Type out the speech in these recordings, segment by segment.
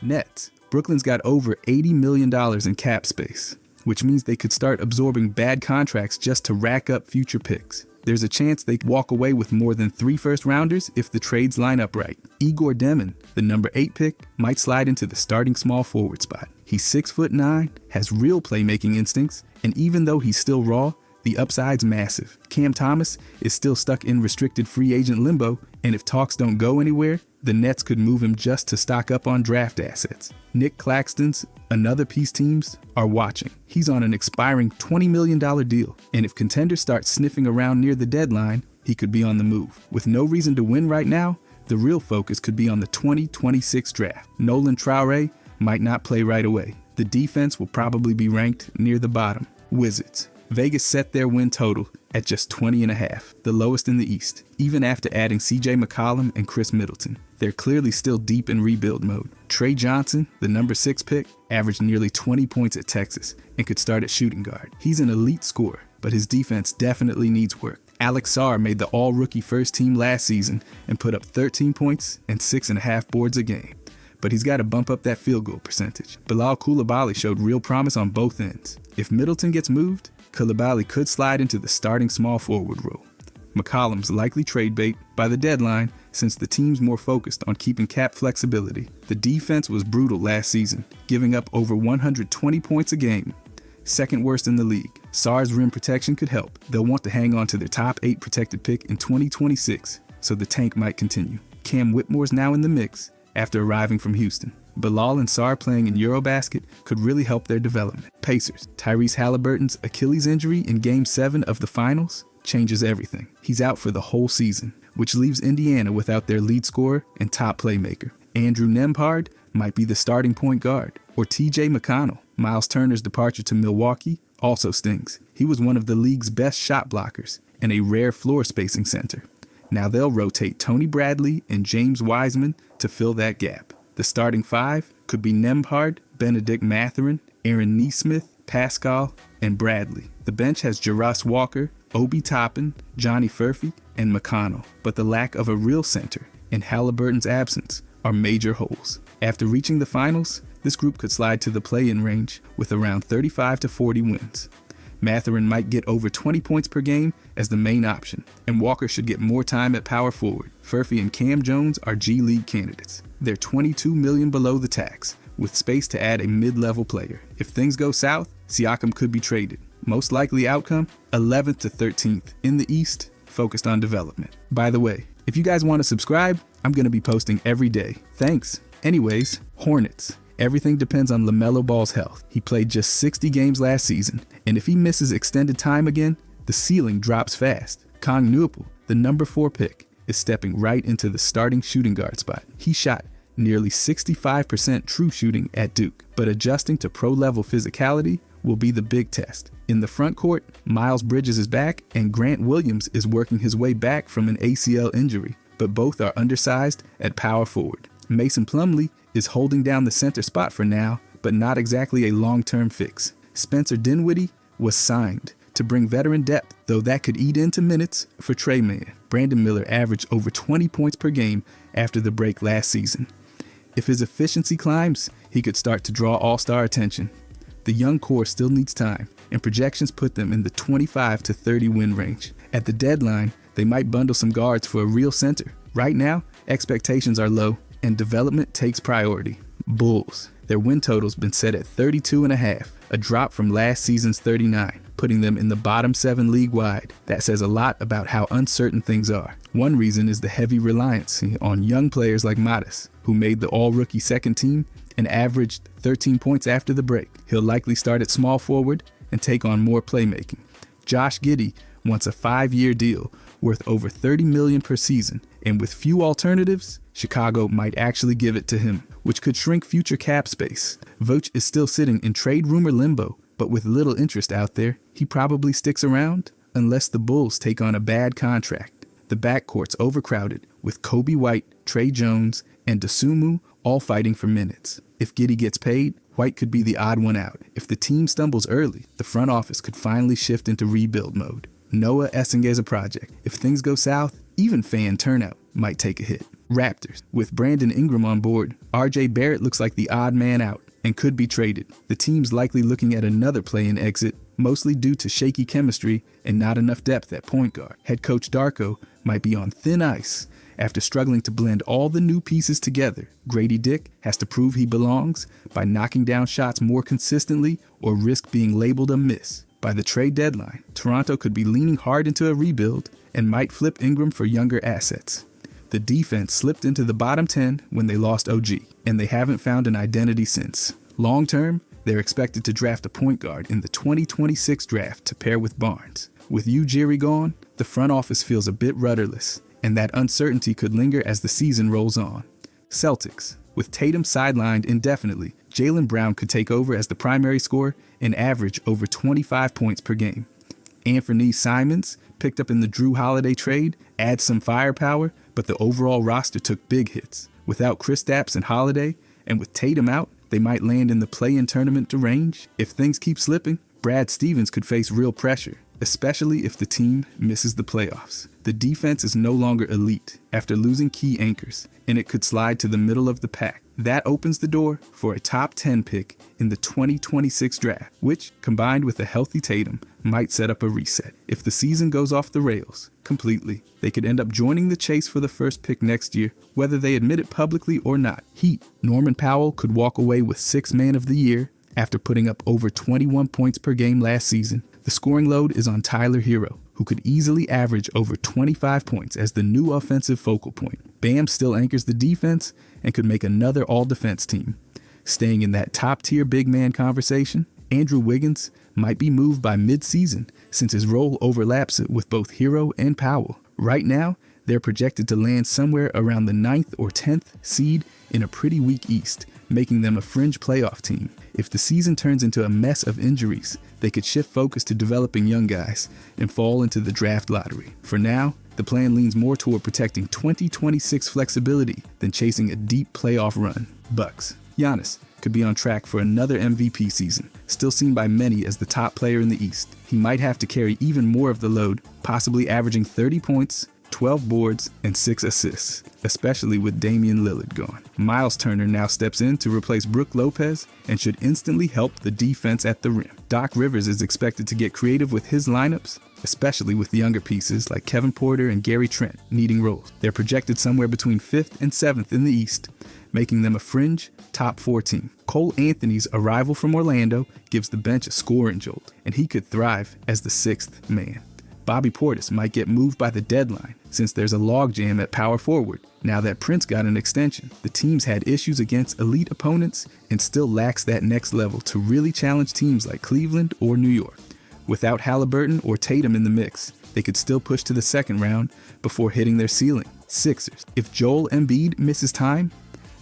Nets. Brooklyn's got over $80 million in cap space, which means they could start absorbing bad contracts just to rack up future picks. There's a chance they walk away with more than 3 first-rounders if the trades line up right. Igor Demon, the number 8 pick, might slide into the starting small forward spot. He's 6'9", has real playmaking instincts, and even though he's still raw, the upside's massive. Cam Thomas is still stuck in restricted free agent limbo, and if talks don't go anywhere, the Nets could move him just to stock up on draft assets. Nick Claxton's another piece teams are watching. He's on an expiring $20 million deal, and if contenders start sniffing around near the deadline, he could be on the move. With no reason to win right now, the real focus could be on the 2026 draft. Nolan Traore might not play right away. The defense will probably be ranked near the bottom. Wizards. Vegas set their win total at just 20.5, the lowest in the East, even after adding CJ McCollum and Chris Middleton. They're clearly still deep in rebuild mode. Trey Johnson, the number 6 pick, averaged nearly 20 points at Texas and could start at shooting guard. He's an elite scorer, but his defense definitely needs work. Alex Sarr made the all-rookie first team last season and put up 13 points and 6.5 boards a game. But he's got to bump up that field goal percentage. Bilal Coulibaly showed real promise on both ends. If Middleton gets moved, Coulibaly could slide into the starting small forward role. McCollum's likely trade bait by the deadline since the team's more focused on keeping cap flexibility. The defense was brutal last season, giving up over 120 points a game, second worst in the league. Sarr's rim protection could help. They'll want to hang on to their top 8 protected pick in 2026, so the tank might continue. Cam Whitmore's now in the mix after arriving from Houston. Bilal and Sarr playing in Eurobasket could really help their development. Pacers. Tyrese Halliburton's Achilles injury in Game 7 of the Finals changes everything. He's out for the whole season, which leaves Indiana without their lead scorer and top playmaker. Andrew Nembhard might be the starting point guard, or TJ McConnell. Miles Turner's departure to Milwaukee also stings. He was one of the league's best shot blockers and a rare floor spacing center. Now they'll rotate Tony Bradley and James Wiseman to fill that gap. The starting 5 could be Nembhard, Benedict Mathurin, Aaron Nesmith, Pascal, and Bradley. The bench has Jarras Walker, Obi Toppin, Johnny Furphy, and McConnell, but the lack of a real center and Halliburton's absence are major holes. After reaching the finals, this group could slide to the play-in range with around 35 to 40 wins. Mathurin might get over 20 points per game as the main option, and Walker should get more time at power forward. Furphy and Cam Jones are G League candidates. They're $22 million below the tax, with space to add a mid-level player. If things go south, Siakam could be traded. Most likely outcome, 11th to 13th in the East, focused on development. By the way, if you guys want to subscribe, I'm going to be posting every day. Thanks. Anyways, Hornets. Everything depends on LaMelo Ball's health. He played just 60 games last season, and if he misses extended time again, the ceiling drops fast. Kong Newpel, the number 4 pick, is stepping right into the starting shooting guard spot. He shot nearly 65% true shooting at Duke, but adjusting to pro-level physicality will be the big test. In the front court, Miles Bridges is back, and Grant Williams is working his way back from an ACL injury, but both are undersized at power forward. Mason Plumlee is holding down the center spot for now, but not exactly a long-term fix. Spencer Dinwiddie was signed to bring veteran depth, though that could eat into minutes for Trey Mann. Brandon Miller averaged over 20 points per game after the break last season. If his efficiency climbs, he could start to draw all-star attention. The young core still needs time, and projections put them in the 25 to 30 win range. At the deadline, they might bundle some guards for a real center. Right now, expectations are low, and development takes priority. Bulls. Their win total's been set at 32.5, a drop from last season's 39, putting them in the bottom 7 league-wide. That says a lot about how uncertain things are. One reason is the heavy reliance on young players like Mattis, who made the all-rookie second team and averaged 13 points after the break. He'll likely start at small forward and take on more playmaking. Josh Giddey wants a 5-year deal worth over $30 million per season, and with few alternatives, Chicago might actually give it to him, which could shrink future cap space. Vooch is still sitting in trade rumor limbo, but with little interest out there, he probably sticks around unless the Bulls take on a bad contract. The backcourt's overcrowded, with Kobe White, Trey Jones, and Dosunmu all fighting for minutes. If Giddey gets paid, White could be the odd one out. If the team stumbles early, the front office could finally shift into rebuild mode. Noah Essing's a project. If things go south, even fan turnout might take a hit. Raptors. With Brandon Ingram on board, RJ Barrett looks like the odd man out and could be traded. The team's likely looking at another play-in exit, mostly due to shaky chemistry and not enough depth at point guard. Head coach Darko might be on thin ice after struggling to blend all the new pieces together. Grady Dick has to prove he belongs by knocking down shots more consistently or risk being labeled a miss. By the trade deadline, Toronto could be leaning hard into a rebuild and might flip Ingram for younger assets. The defense slipped into the bottom 10 when they lost OG, and they haven't found an identity since. Long term, they're expected to draft a point guard in the 2026 draft to pair with Barnes. With Ujiri gone, the front office feels a bit rudderless, and that uncertainty could linger as the season rolls on. Celtics. With Tatum sidelined indefinitely, Jaylen Brown could take over as the primary scorer and average over 25 points per game. Anthony Simons, picked up in the Drew Holiday trade, adds some firepower, but the overall roster took big hits. Without Kristaps and Holiday, and with Tatum out, they might land in the play-in tournament range. If things keep slipping, Brad Stevens could face real pressure, especially if the team misses the playoffs. The defense is no longer elite after losing key anchors, and it could slide to the middle of the pack. That opens the door for a top 10 pick in the 2026 draft, which, combined with a healthy Tatum, might set up a reset. If the season goes off the rails completely, they could end up joining the chase for the first pick next year, whether they admit it publicly or not. Heat. Norman Powell could walk away with Sixth Man of the Year after putting up over 21 points per game last season. The scoring load is on Tyler Hero, who could easily average over 25 points as the new offensive focal point. Bam still anchors the defense and could make another all-defense team. Staying in that top-tier big man conversation, Andrew Wiggins might be moved by mid-season since his role overlaps it with both Hero and Powell. Right now, they're projected to land somewhere around the 9th or 10th seed in a pretty weak East, making them a fringe playoff team. If the season turns into a mess of injuries, they could shift focus to developing young guys and fall into the draft lottery. For now, the plan leans more toward protecting 2026 flexibility than chasing a deep playoff run. Bucks. Giannis could be on track for another MVP season, still seen by many as the top player in the East. He might have to carry even more of the load, possibly averaging 30 points, 12 boards, and 6 assists, especially with Damian Lillard gone. Miles Turner now steps in to replace Brook Lopez and should instantly help the defense at the rim. Doc Rivers is expected to get creative with his lineups, especially with younger pieces like Kevin Porter and Gary Trent needing roles. They're projected somewhere between 5th and 7th in the East, making them a fringe top 4 team. Cole Anthony's arrival from Orlando gives the bench a scoring jolt, and he could thrive as the 6th man. Bobby Portis might get moved by the deadline since there's a logjam at power forward. Now that Prince got an extension, the team's had issues against elite opponents and still lacks that next level to really challenge teams like Cleveland or New York. Without Halliburton or Tatum in the mix, they could still push to the second round before hitting their ceiling. Sixers. If Joel Embiid misses time,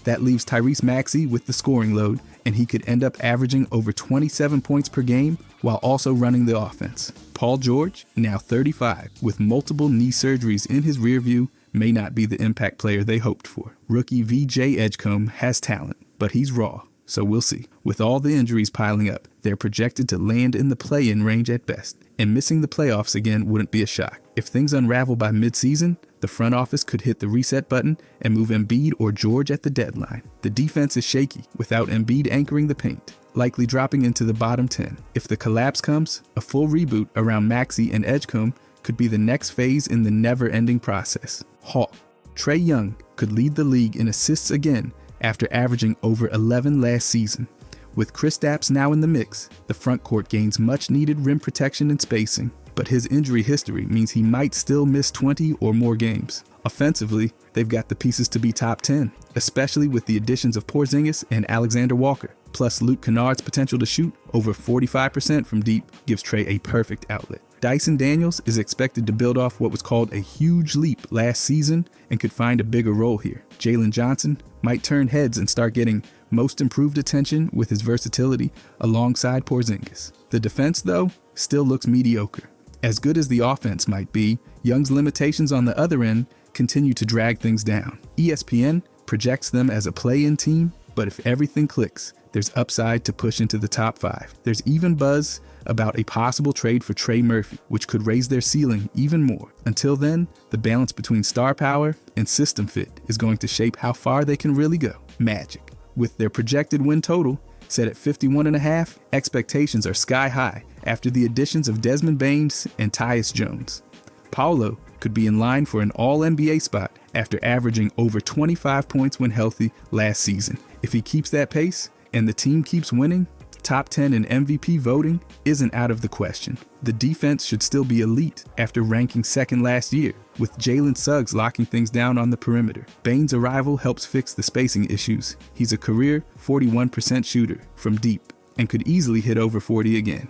that leaves Tyrese Maxey with the scoring load, and he could end up averaging over 27 points per game while also running the offense. Paul George, now 35, with multiple knee surgeries in his rearview, may not be the impact player they hoped for. Rookie VJ Edgecombe has talent, but he's raw, so we'll see. With all the injuries piling up, they're projected to land in the play-in range at best, and missing the playoffs again wouldn't be a shock. If things unravel by mid-season, the front office could hit the reset button and move Embiid or George at the deadline. The defense is shaky without Embiid anchoring the paint, likely dropping into the bottom 10. If the collapse comes, a full reboot around Maxey and Edgecombe could be the next phase in the never-ending process. Hawk. Trae Young could lead the league in assists again after averaging over 11 last season. With Kristaps now in the mix, the front court gains much-needed rim protection and spacing, but his injury history means he might still miss 20 or more games. Offensively, they've got the pieces to be top 10, especially with the additions of Porzingis and Alexander Walker. Plus, Luke Kennard's potential to shoot over 45% from deep gives Trae a perfect outlet. Dyson Daniels is expected to build off what was called a huge leap last season and could find a bigger role here. Jalen Johnson might turn heads and start getting most improved attention with his versatility alongside Porzingis. The defense, though, still looks mediocre. As good as the offense might be, Young's limitations on the other end continue to drag things down. ESPN projects them as a play-in team But if everything clicks, there's upside to push into the top 5. There's even buzz about a possible trade for Trey Murphy, which could raise their ceiling even more. Until then, the balance between star power and system fit is going to shape how far they can really go. Magic. With their projected win total set at 51.5, expectations are sky high after the additions of Desmond Baines and Tyus Jones. Paolo could be in line for an All-NBA spot after averaging over 25 points when healthy last season. If he keeps that pace and the team keeps winning, top 10 in MVP voting isn't out of the question. The defense should still be elite after ranking second last year, with Jalen Suggs locking things down on the perimeter. Baines' arrival helps fix the spacing issues. He's a career 41% shooter from deep and could easily hit over 40 again.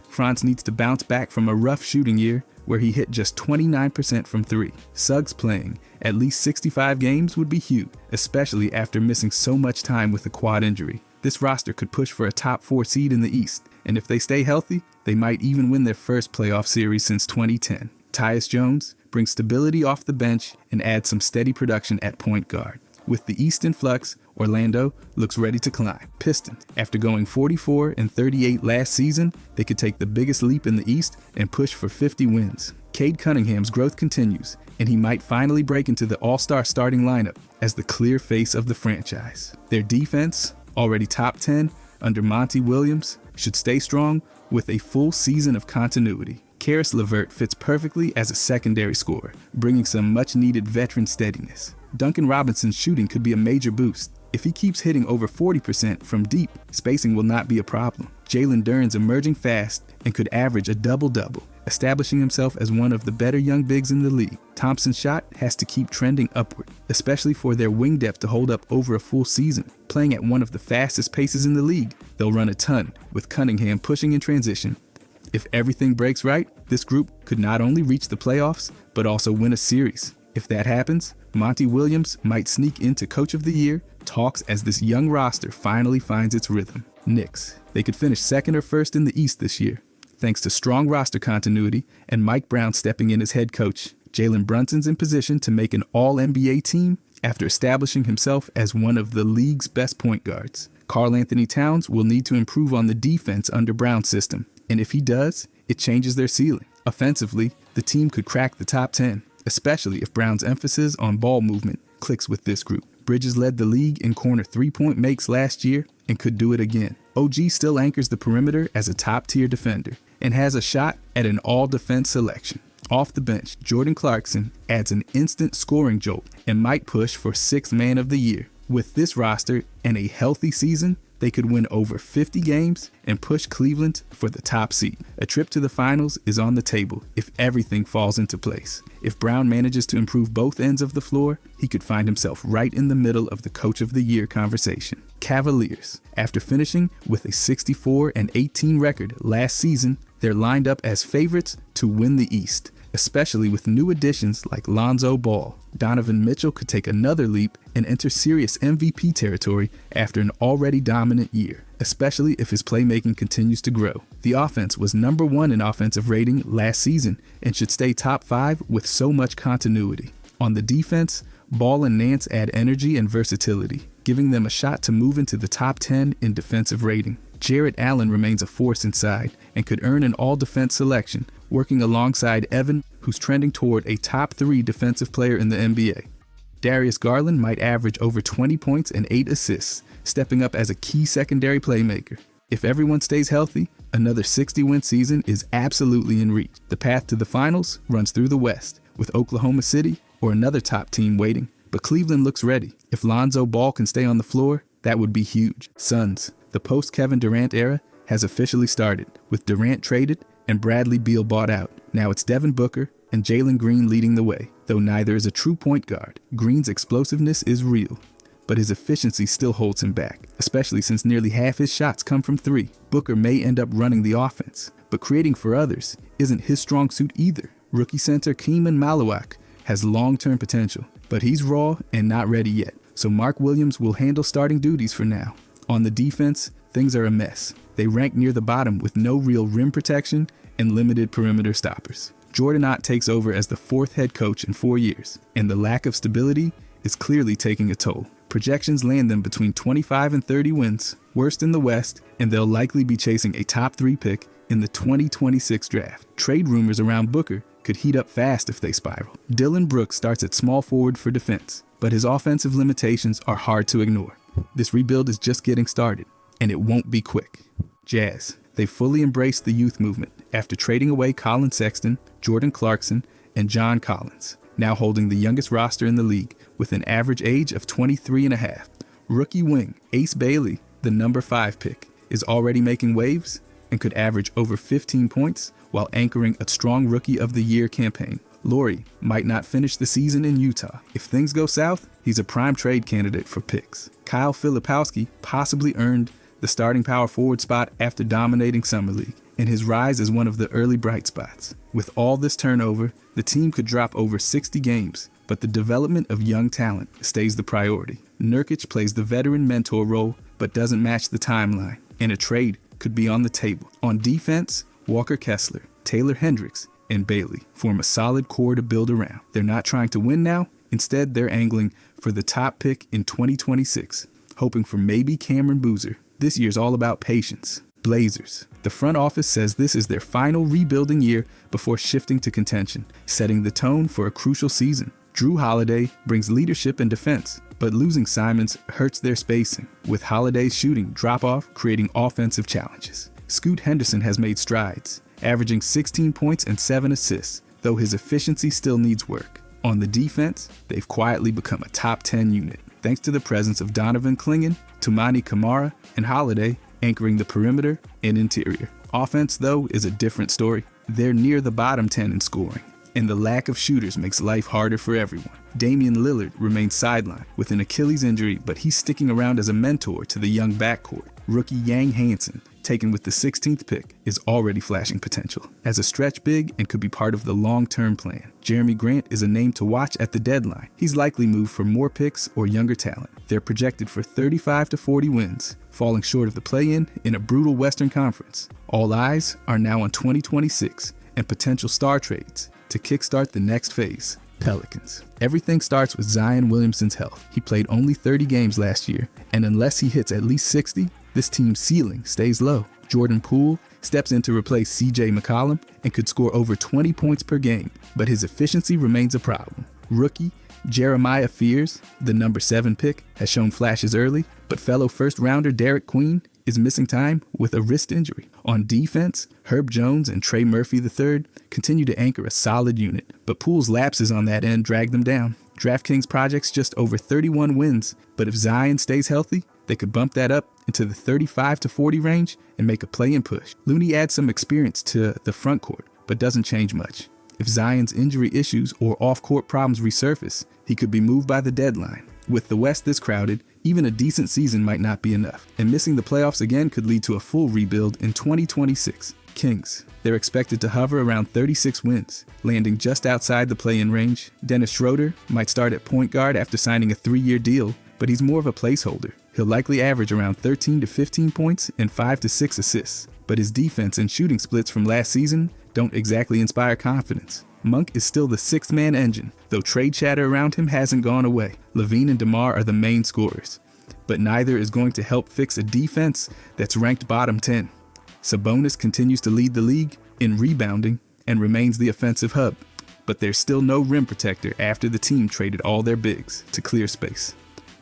Franz needs to bounce back from a rough shooting year where he hit just 29% from 3. Suggs playing at least 65 games would be huge, especially after missing so much time with a quad injury. This roster could push for a top 4 seed in the East, and if they stay healthy, they might even win their first playoff series since 2010. Tyus Jones brings stability off the bench and adds some steady production at point guard. With the East in flux, Orlando looks ready to climb. Pistons, after going 44-38 last season, they could take the biggest leap in the East and push for 50 wins. Cade Cunningham's growth continues, and he might finally break into the All-Star starting lineup as the clear face of the franchise. Their defense, already top 10 under Monty Williams, should stay strong with a full season of continuity. Karis LeVert fits perfectly as a secondary scorer, bringing some much-needed veteran steadiness. Duncan Robinson's shooting could be a major boost. If he keeps hitting over 40% from deep, spacing will not be a problem. Jalen Duren's emerging fast and could average a double-double, establishing himself as one of the better young bigs in the league. Thompson's shot has to keep trending upward, especially for their wing depth to hold up over a full season. Playing at one of the fastest paces in the league, they'll run a ton, with Cunningham pushing in transition. If everything breaks right, this group could not only reach the playoffs, but also win a series. If that happens, Monty Williams might sneak into Coach of the Year talks as this young roster finally finds its rhythm. Knicks. They could finish second or first in the East this year, thanks to strong roster continuity and Mike Brown stepping in as head coach. Jalen Brunson's in position to make an All-NBA team after establishing himself as one of the league's best point guards. Karl Anthony Towns will need to improve on the defense under Brown's system, and if he does, it changes their ceiling. Offensively, the team could crack the top 10, especially if Brown's emphasis on ball movement clicks with this group. Bridges led the league in corner three-point makes last year and could do it again. OG still anchors the perimeter as a top-tier defender and has a shot at an all-defense selection. Off the bench, Jordan Clarkson adds an instant scoring jolt and might push for 6th Man of the Year. With this roster and a healthy season, they could win over 50 games and push Cleveland for the top seed. A trip to the finals is on the table if everything falls into place. If Brown manages to improve both ends of the floor, he could find himself right in the middle of the Coach of the Year conversation. Cavaliers. After finishing with a 64-18 record last season, they're lined up as favorites to win the East, especially with new additions like Lonzo Ball. Donovan Mitchell could take another leap and enter serious MVP territory after an already dominant year, especially if his playmaking continues to grow. The offense was number 1 in offensive rating last season and should stay top 5 with so much continuity. On the defense, Ball and Nance add energy and versatility, giving them a shot to move into the top 10 in defensive rating. Jarrett Allen remains a force inside and could earn an all-defense selection, working alongside Evan, who's trending toward a top 3 defensive player in the NBA. Darius Garland might average over 20 points and 8 assists, stepping up as a key secondary playmaker. If everyone stays healthy, another 60-win season is absolutely in reach. The path to the finals runs through the West, with Oklahoma City or another top team waiting. But Cleveland looks ready. If Lonzo Ball can stay on the floor, that would be huge. Suns. The post-Kevin Durant era has officially started, with Durant traded and Bradley Beal bought out. Now it's Devin Booker and Jalen Green leading the way. Though neither is a true point guard, Green's explosiveness is real, but his efficiency still holds him back, especially since nearly half his shots come from 3. Booker may end up running the offense, but creating for others isn't his strong suit either. Rookie center Keeman Malawak has long-term potential, but he's raw and not ready yet, so Mark Williams will handle starting duties for now. On the defense, things are a mess. They rank near the bottom with no real rim protection and limited perimeter stoppers. Jordan Ott takes over as the 4th head coach in 4 years, and the lack of stability is clearly taking a toll. Projections land them between 25 and 30 wins, worst in the West, and they'll likely be chasing a top 3 pick in the 2026 draft. Trade rumors around Booker could heat up fast if they spiral. Dillon Brooks starts at small forward for defense, but his offensive limitations are hard to ignore. This rebuild is just getting started, and it won't be quick. Jazz. They fully embraced the youth movement after trading away Colin Sexton, Jordan Clarkson, and John Collins, now holding the youngest roster in the league with an average age of 23 and a half. Rookie wing Ace Bailey, the number 5 pick, is already making waves and could average over 15 points while anchoring a strong Rookie of the Year campaign. Laurie might not finish the season in Utah. If things go south, he's a prime trade candidate for picks. Kyle Filipowski possibly earned the starting power forward spot after dominating Summer League, and his rise is one of the early bright spots. With all this turnover, the team could drop over 60 games, but the development of young talent stays the priority. Nurkic plays the veteran mentor role, but doesn't match the timeline, and a trade could be on the table. On defense, Walker Kessler, Taylor Hendricks, and Bailey form a solid core to build around. They're not trying to win now. Instead, they're angling for the top pick in 2026, hoping for maybe Cameron Boozer. This year's all about patience. Blazers. The front office says this is their final rebuilding year before shifting to contention, setting the tone for a crucial season. Drew Holiday brings leadership and defense, but losing Simons hurts their spacing, with Holiday's shooting drop-off creating offensive challenges. Scoot Henderson has made strides, averaging 16 points and 7 assists, though his efficiency still needs work. On the defense, they've quietly become a top 10 unit, thanks to the presence of Donovan Clingan, Toumani Camara, and Holiday anchoring the perimeter and interior. Offense, though, is a different story. They're near the bottom 10 in scoring, and the lack of shooters makes life harder for everyone. Damian Lillard remains sidelined with an Achilles injury, but he's sticking around as a mentor to the young backcourt. Rookie Yang Hansen, taken with the 16th pick, is already flashing potential as a stretch big and could be part of the long-term plan. Jeremy Grant is a name to watch at the deadline. He's likely moved for more picks or younger talent. They're projected for 35 to 40 wins, falling short of the play-in in a brutal Western Conference. All eyes are now on 2026 and potential star trades to kickstart the next phase. Pelicans. Everything starts with Zion Williamson's health. He played only 30 games last year, and unless he hits at least 60, this team's ceiling stays low. Jordan Poole steps in to replace CJ McCollum and could score over 20 points per game, but his efficiency remains a problem. Rookie Jeremiah Fears, the number 7 pick, has shown flashes early, but fellow first-rounder Derek Queen is missing time with a wrist injury. On defense, Herb Jones and Trey Murphy III continue to anchor a solid unit, but Poole's lapses on that end drag them down. DraftKings projects just over 31 wins, but if Zion stays healthy, they could bump that up into the 35 to 40 range and make a play-in push. Looney adds some experience to the front court, but doesn't change much. If Zion's injury issues or off-court problems resurface, he could be moved by the deadline. With the West this crowded, even a decent season might not be enough, and missing the playoffs again could lead to a full rebuild in 2026. Kings. They're expected to hover around 36 wins, landing just outside the play-in range. Dennis Schroeder might start at point guard after signing a 3-year deal, but he's more of a placeholder. He'll likely average around 13 to 15 points and 5 to 6 assists, but his defense and shooting splits from last season don't exactly inspire confidence. Monk is still the 6th-man engine, though trade chatter around him hasn't gone away. LaVine and DeMar are the main scorers, but neither is going to help fix a defense that's ranked bottom 10. Sabonis continues to lead the league in rebounding and remains the offensive hub, but there's still no rim protector after the team traded all their bigs to clear space.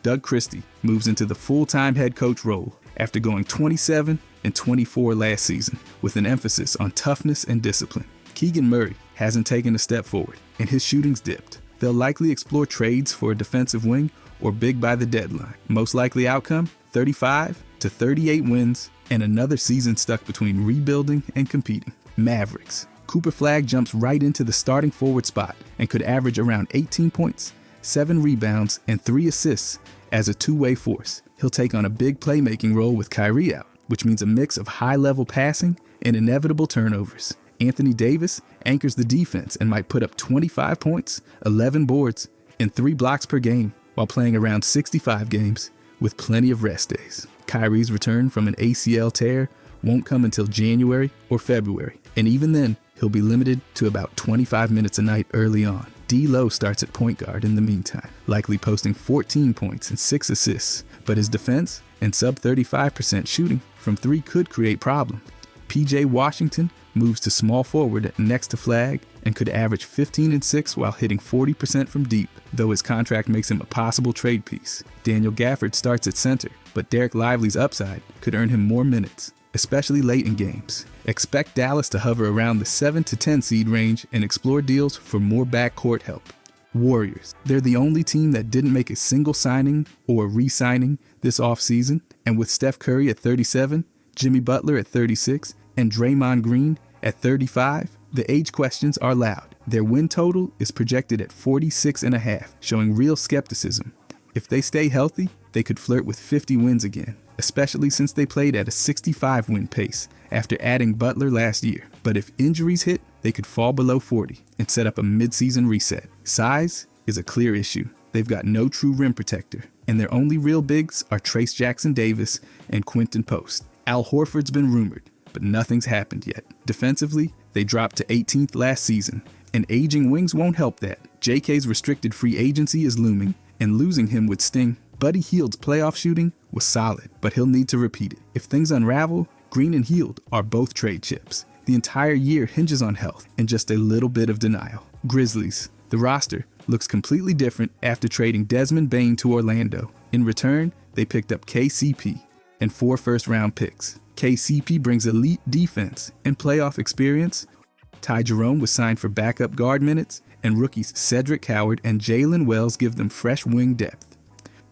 Doug Christie moves into the full-time head coach role after going 27 and 24 last season, with an emphasis on toughness and discipline. Keegan Murray hasn't taken a step forward, and his shooting's dipped. They'll likely explore trades for a defensive wing or big by the deadline. Most likely outcome, 35 to 38 wins and another season stuck between rebuilding and competing. Mavericks. Cooper Flagg jumps right into the starting forward spot and could average around 18 points, 7 rebounds, and 3 assists as a two-way force. He'll take on a big playmaking role with Kyrie out, which means a mix of high-level passing and inevitable turnovers. Anthony Davis anchors the defense and might put up 25 points, 11 boards, and 3 blocks per game while playing around 65 games with plenty of rest days. Kyrie's return from an ACL tear won't come until January or February, and even then, he'll be limited to about 25 minutes a night early on. D'Lo starts at point guard in the meantime, likely posting 14 points and 6 assists, but his defense and sub 35% shooting from three could create problems. PJ Washington moves to small forward next to Flag and could average 15 and 6 while hitting 40% from deep, though his contract makes him a possible trade piece. Daniel Gafford starts at center, but Derek Lively's upside could earn him more minutes, especially late in games. Expect Dallas to hover around the 7 to 10 seed range and explore deals for more backcourt help. Warriors. They're the only team that didn't make a single signing or re-signing this offseason, and with Steph Curry at 37, Jimmy Butler at 36, and Draymond Green at 35, the age questions are loud. Their win total is projected at 46.5, showing real skepticism. If they stay healthy, they could flirt with 50 wins again, especially since they played at a 65-win pace after adding Butler last year. But if injuries hit, they could fall below 40 and set up a mid-season reset. Size is a clear issue. They've got no true rim protector, and their only real bigs are Trace Jackson-Davis and Quentin Post. Al Horford's been rumored, but nothing's happened yet. Defensively, they dropped to 18th last season, and aging wings won't help that. JK's restricted free agency is looming, and losing him would sting. Buddy Hield's playoff shooting was solid, but he'll need to repeat it. If things unravel, Green and Hield are both trade chips. The entire year hinges on health and just a little bit of denial. Grizzlies. The roster looks completely different after trading Desmond Bane to Orlando. In return, they picked up KCP and 4 first-round picks. KCP brings elite defense and playoff experience. Ty Jerome was signed for backup guard minutes, and rookies Cedric Howard and Jalen Wells give them fresh wing depth.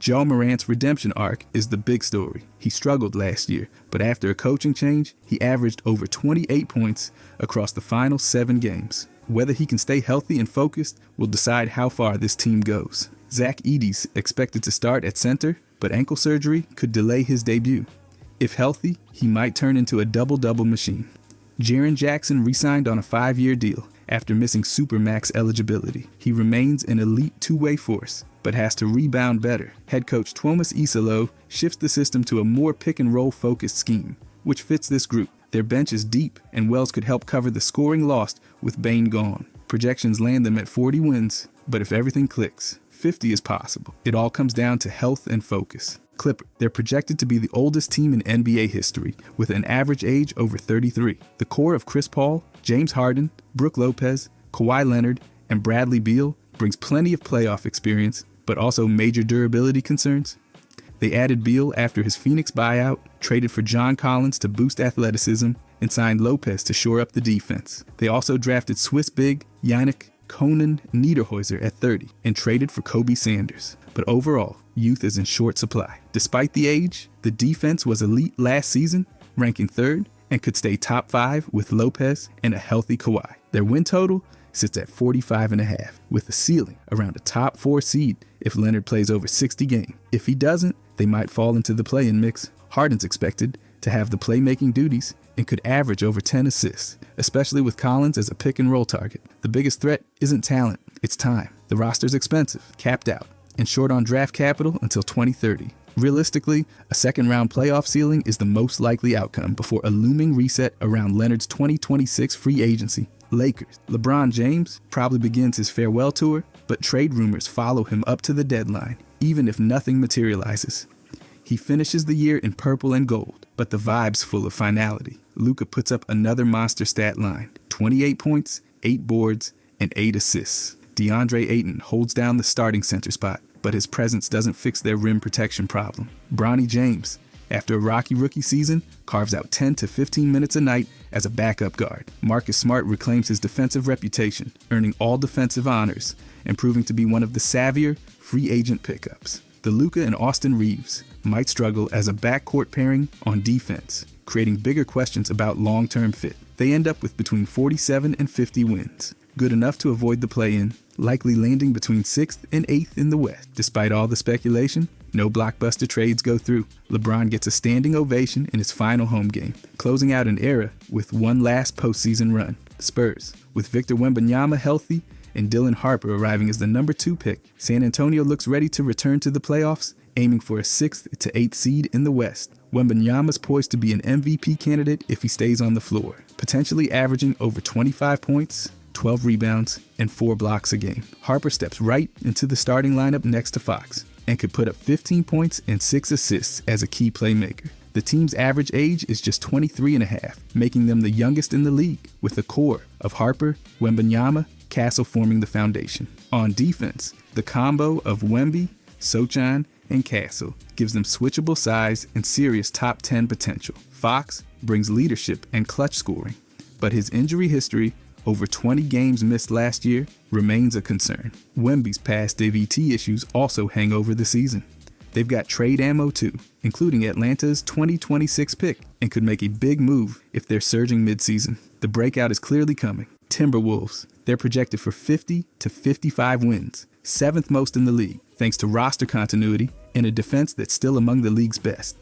Ja Morant's redemption arc is the big story. He struggled last year, but after a coaching change, he averaged over 28 points across the final 7 games. Whether he can stay healthy and focused will decide how far this team goes. Zach Edey's expected to start at center, but ankle surgery could delay his debut. If healthy, he might turn into a double-double machine. Jaren Jackson re-signed on a 5-year deal after missing Supermax eligibility. He remains an elite two-way force, but has to rebound better. Head coach Twomas Isalo shifts the system to a more pick-and-roll focused scheme, which fits this group. Their bench is deep, and Wells could help cover the scoring lost with Bane gone. Projections land them at 40 wins, but if everything clicks, 50 is possible. It all comes down to health and focus. Clippers. They're projected to be the oldest team in NBA history, with an average age over 33. The core of Chris Paul, James Harden, Brook Lopez, Kawhi Leonard, and Bradley Beal brings plenty of playoff experience, but also major durability concerns. They added Beal after his Phoenix buyout, traded for John Collins to boost athleticism, and signed Lopez to shore up the defense. They also drafted Swiss big Yannick Conan Niederhäuser at 30 and traded for Kobe Sanders. But overall, youth is in short supply. Despite the age, the defense was elite last season, ranking 3rd, and could stay top 5 with Lopez and a healthy Kawhi. Their win total sits at 45.5, with a ceiling around a top 4 seed if Leonard plays over 60 games. If he doesn't, they might fall into the play-in mix. Harden's expected to have the playmaking duties and could average over 10 assists, especially with Collins as a pick-and-roll target. The biggest threat isn't talent, it's time. The roster's expensive, capped out, and short on draft capital until 2030. Realistically, a second-round playoff ceiling is the most likely outcome before a looming reset around Leonard's 2026 free agency. Lakers. LeBron James probably begins his farewell tour, but trade rumors follow him up to the deadline, even if nothing materializes. He finishes the year in purple and gold, but the vibe's full of finality. Luka puts up another monster stat line, 28 points, 8 boards, and 8 assists. DeAndre Ayton holds down the starting center spot, but his presence doesn't fix their rim protection problem. Bronny James, after a rocky rookie season, carves out 10 to 15 minutes a night as a backup guard. Marcus Smart reclaims his defensive reputation, earning all defensive honors and proving to be one of the savvier free agent pickups. The Luka and Austin Reeves might struggle as a backcourt pairing on defense, creating bigger questions about long-term fit. They end up with between 47 and 50 wins, good enough to avoid the play-in, likely landing between 6th and 8th in the West. Despite all the speculation, no blockbuster trades go through. LeBron gets a standing ovation in his final home game, closing out an era with one last postseason run. The Spurs, with Victor Wembanyama healthy and Dylan Harper arriving as the number 2 pick, San Antonio looks ready to return to the playoffs, aiming for a 6th to 8th seed in the West. Wembanyama's poised to be an MVP candidate if he stays on the floor, potentially averaging over 25 points, 12 rebounds and 4 blocks a game. Harper steps right into the starting lineup next to Fox and could put up 15 points and 6 assists as a key playmaker. The team's average age is just 23 and a half, making them the youngest in the league, with a core of Harper, Wembanyama, Castle forming the foundation. On defense, the combo of Wemby, Sochan, and Castle gives them switchable size and serious top 10 potential. Fox brings leadership and clutch scoring, but his injury history, over 20 games missed last year, remains a concern. Wemby's past DVT issues also hang over the season. They've got trade ammo too, including Atlanta's 2026 pick, and could make a big move if they're surging midseason. The breakout is clearly coming. Timberwolves, they're projected for 50 to 55 wins, 7th most in the league, thanks to roster continuity and a defense that's still among the league's best.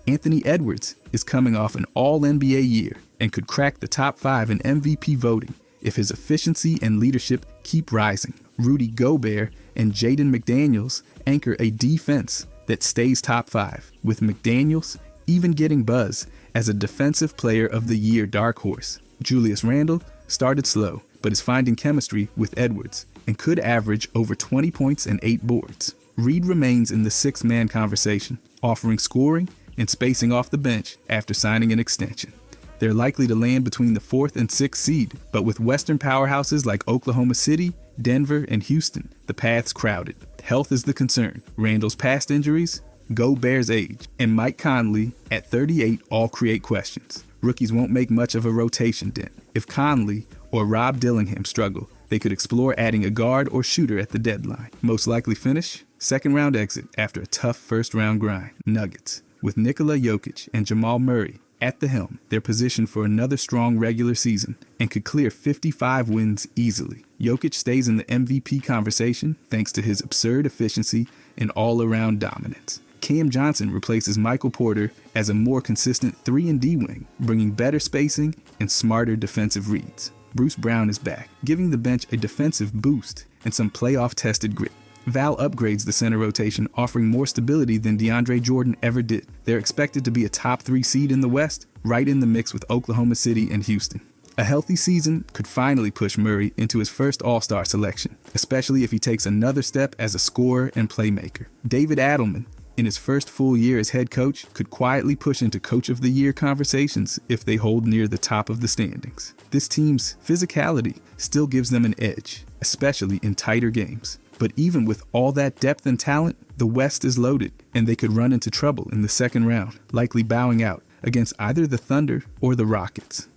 Anthony Edwards is coming off an all-NBA year and could crack the top 5 in MVP voting if his efficiency and leadership keep rising. Rudy Gobert and Jaden McDaniels anchor a defense that stays top 5, with McDaniels even getting buzz as a Defensive Player of the Year dark horse. Julius Randle started slow, but is finding chemistry with Edwards and could average over 20 points and 8 boards. Reed remains in the 6-man conversation, offering scoring and spacing off the bench after signing an extension. They're likely to land between the 4th and 6th seed, but with Western powerhouses like Oklahoma City, Denver, and Houston, the path's crowded. Health is the concern. Randall's past injuries, Gobert's age, and Mike Conley at 38 all create questions. Rookies won't make much of a rotation dent. If Conley or Rob Dillingham struggle, they could explore adding a guard or shooter at the deadline. Most likely finish, 2nd round exit after a tough 1st round grind. Nuggets, with Nikola Jokic and Jamal Murray at the helm, they're positioned for another strong regular season and could clear 55 wins easily. Jokic stays in the MVP conversation thanks to his absurd efficiency and all-around dominance. Cam Johnson replaces Michael Porter as a more consistent 3-and-D wing, bringing better spacing and smarter defensive reads. Bruce Brown is back, giving the bench a defensive boost and some playoff-tested grit. Val upgrades the center rotation, offering more stability than DeAndre Jordan ever did. They're expected to be a top 3 seed in the West, right in the mix with Oklahoma City and Houston. A healthy season could finally push Murray into his first All-Star selection, especially if he takes another step as a scorer and playmaker. David Adelman, in his first full year as head coach, could quietly push into Coach of the Year conversations if they hold near the top of the standings. This team's physicality still gives them an edge, especially in tighter games. But even with all that depth and talent, the West is loaded, and they could run into trouble in the 2nd round, likely bowing out against either the Thunder or the Rockets.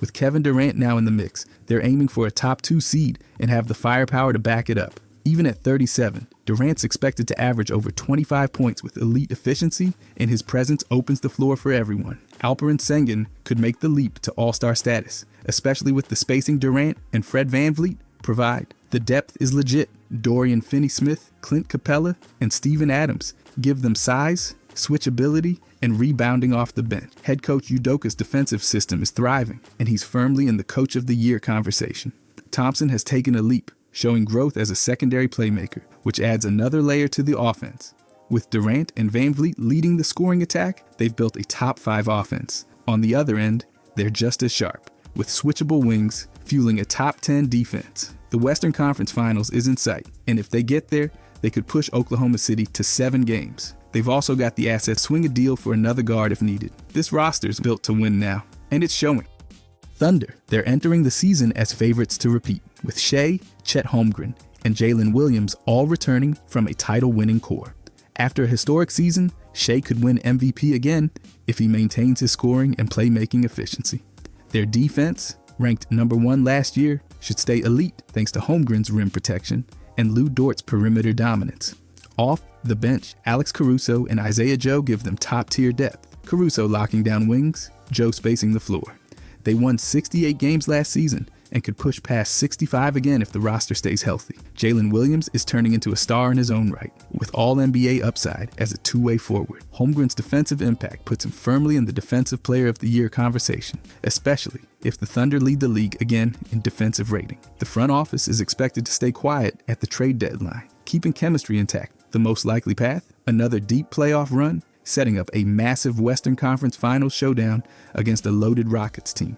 With Kevin Durant now in the mix, they're aiming for a top 2 seed and have the firepower to back it up. Even at 37, Durant's expected to average over 25 points with elite efficiency, and his presence opens the floor for everyone. Alperen Sengun could make the leap to All-Star status, especially with the spacing Durant and Fred VanVleet provide. The depth is legit. Dorian Finney-Smith, Clint Capella, and Steven Adams give them size, switchability, and rebounding off the bench. Head coach Udoka's defensive system is thriving, and he's firmly in the Coach of the Year conversation. Thompson has taken a leap, showing growth as a secondary playmaker, which adds another layer to the offense. With Durant and VanVleet leading the scoring attack, they've built a top 5 offense. On the other end, they're just as sharp, with switchable wings fueling a top 10 defense. The Western Conference Finals is in sight, and if they get there, they could push Oklahoma City to 7 games. They've also got the asset to swing a deal for another guard if needed. This roster's built to win now, and it's showing. Thunder, they're entering the season as favorites to repeat, with Shea, Chet Holmgren, and Jalen Williams all returning from a title-winning core. After a historic season, Shea could win MVP again if he maintains his scoring and playmaking efficiency. Their defense, ranked number 1 last year, should stay elite thanks to Holmgren's rim protection and Lou Dort's perimeter dominance. Off the bench, Alex Caruso and Isaiah Joe give them top-tier depth. Caruso locking down wings, Joe spacing the floor. They won 68 games last season and could push past 65 again if the roster stays healthy. Jalen Williams is turning into a star in his own right, with all-NBA upside as a two-way forward. Holmgren's defensive impact puts him firmly in the Defensive Player of the Year conversation, especially if the Thunder lead the league again in defensive rating. The front office is expected to stay quiet at the trade deadline, keeping chemistry intact. The most likely path? Another deep playoff run, setting up a massive Western Conference Finals showdown against a loaded Rockets team.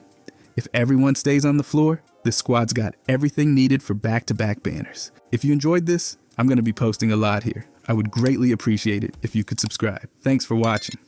If everyone stays on the floor, This squad's got everything needed for back-to-back banners. If you enjoyed this, I'm going to be posting a lot here. I would greatly appreciate it if you could subscribe. Thanks for watching.